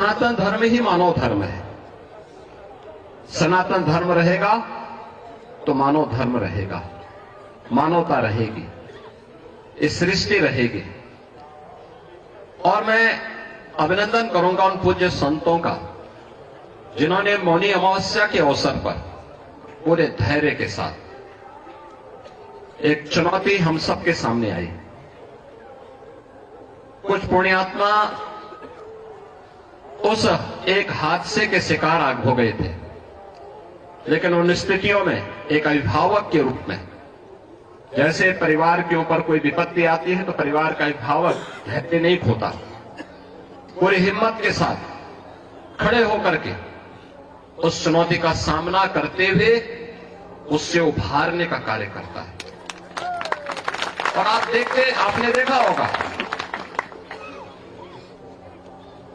सनातन धर्म ही मानव धर्म है। सनातन धर्म रहेगा तो मानव धर्म रहेगा, मानवता रहेगी, इस सृष्टि रहेगी। और मैं अभिनंदन करूंगा उन पूज्य संतों का जिन्होंने मौनी अमावस्या के अवसर पर पूरे धैर्य के साथ एक चुनौती हम सबके सामने आई। कुछ पुण्यात्मा उस एक हादसे के शिकार हो गए थे, लेकिन उन स्थितियों में एक अभिभावक के रूप में, जैसे परिवार के ऊपर कोई विपत्ति आती है तो परिवार का अभिभावक धैर्य नहीं खोता, पूरी हिम्मत के साथ खड़े होकर के उस चुनौती का सामना करते हुए उससे उभारने का कार्य करता है। और आपने देखा होगा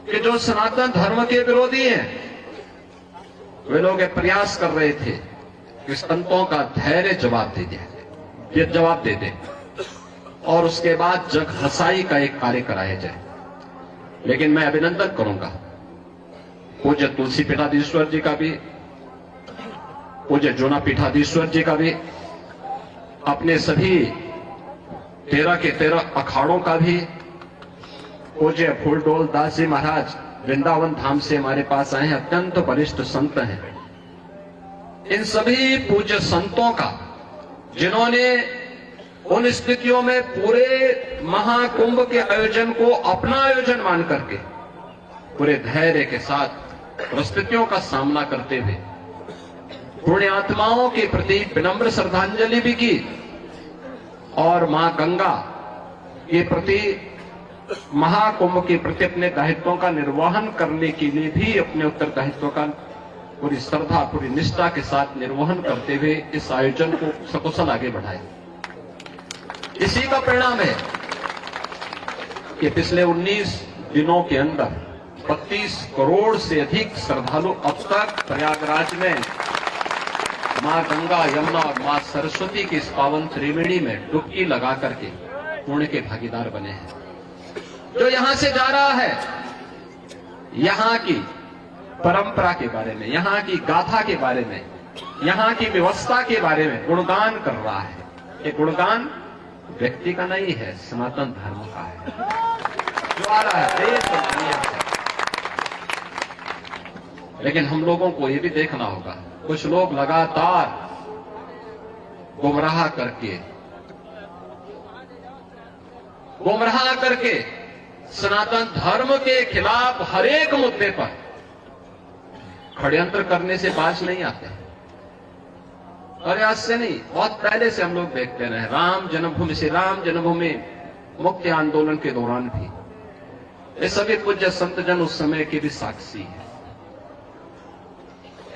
कि जो सनातन धर्म के विरोधी हैं, वे लोग ये प्रयास कर रहे थे कि संतों का धैर्य जवाब दे दे और उसके बाद जग हसाई का एक कार्य कराया जाए। लेकिन मैं अभिनंदन करूंगा पूज्य तुलसी पीठाधीश्वर जी का भी, पूज्य जूना पीठाधीश्वर जी का भी, अपने सभी 13 के 13 अखाड़ों का भी, पूज्य फूलडोल दास जी महाराज वृंदावन धाम से हमारे पास आए हैं, अत्यंत वरिष्ठ संत हैं। इन सभी पूज्य संतों का जिन्होंने उन स्थितियों में पूरे महाकुंभ के आयोजन को अपना आयोजन मान करके पूरे धैर्य के साथ परिस्थितियों का सामना करते हुए पुण्यात्माओं के प्रति विनम्र श्रद्धांजलि भी की और मां गंगा के प्रति, महाकुंभ के प्रति अपने दायित्वों का निर्वहन करने के लिए भी अपने उत्तरदायित्वों का पूरी श्रद्धा, पूरी निष्ठा के साथ निर्वहन करते हुए इस आयोजन को सकुशल आगे बढ़ाए। इसी का परिणाम है कि पिछले 19 दिनों के अंदर 32 करोड़ से अधिक श्रद्धालु अब तक प्रयागराज में मां गंगा, यमुना और मां सरस्वती की इस पावन त्रिवेणी में डुबकी लगा करके पुण्य के भागीदार बने हैं। जो यहां से जा रहा है, यहां की परंपरा के बारे में, यहां की गाथा के बारे में, यहां की व्यवस्था के बारे में गुणगान कर रहा है। ये गुणगान व्यक्ति का नहीं है, सनातन धर्म का है जो आ रहा है देश और दुनिया से। लेकिन हम लोगों को ये भी देखना होगा, कुछ लोग लगातार गुमराह करके सनातन धर्म के खिलाफ हर एक मुद्दे पर षड्यंत्र करने से बाज नहीं आते। और आज से नहीं, बहुत पहले से हम लोग देखते रहे। राम जन्मभूमि से राम जन्मभूमि मुक्ति आंदोलन के दौरान भी ये सभी पूज्य संत जन उस समय के भी साक्षी हैं।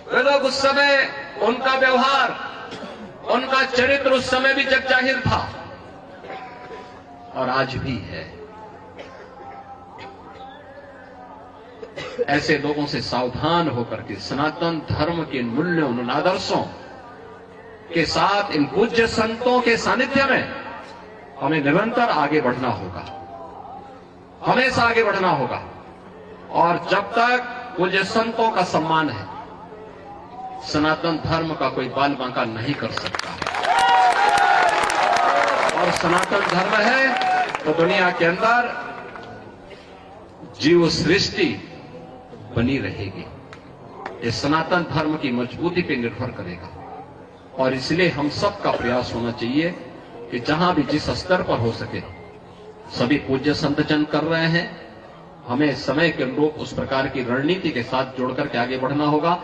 वे लोग उस समय, उनका व्यवहार, उनका चरित्र उस समय भी जग जाहिर था और आज भी है। ऐसे लोगों से सावधान होकर के सनातन धर्म के मूल्यों, उन आदर्शों के साथ इन पूज्य संतों के सानिध्य में हमें निरंतर आगे बढ़ना होगा, हमेशा आगे बढ़ना होगा। और जब तक पूज्य संतों का सम्मान है, सनातन धर्म का कोई बाल बांका नहीं कर सकता। और सनातन धर्म है तो दुनिया के अंदर जीव सृष्टि बनी रहेगी। ये सनातन धर्म की मजबूती पर निर्भर करेगा। और इसलिए हम सब का प्रयास होना चाहिए कि जहां भी जिस स्तर पर हो सके, सभी पूज्य संत जन कर रहे हैं, हमें समय के अनुरूप उस प्रकार की रणनीति के साथ जोड़कर के आगे बढ़ना होगा।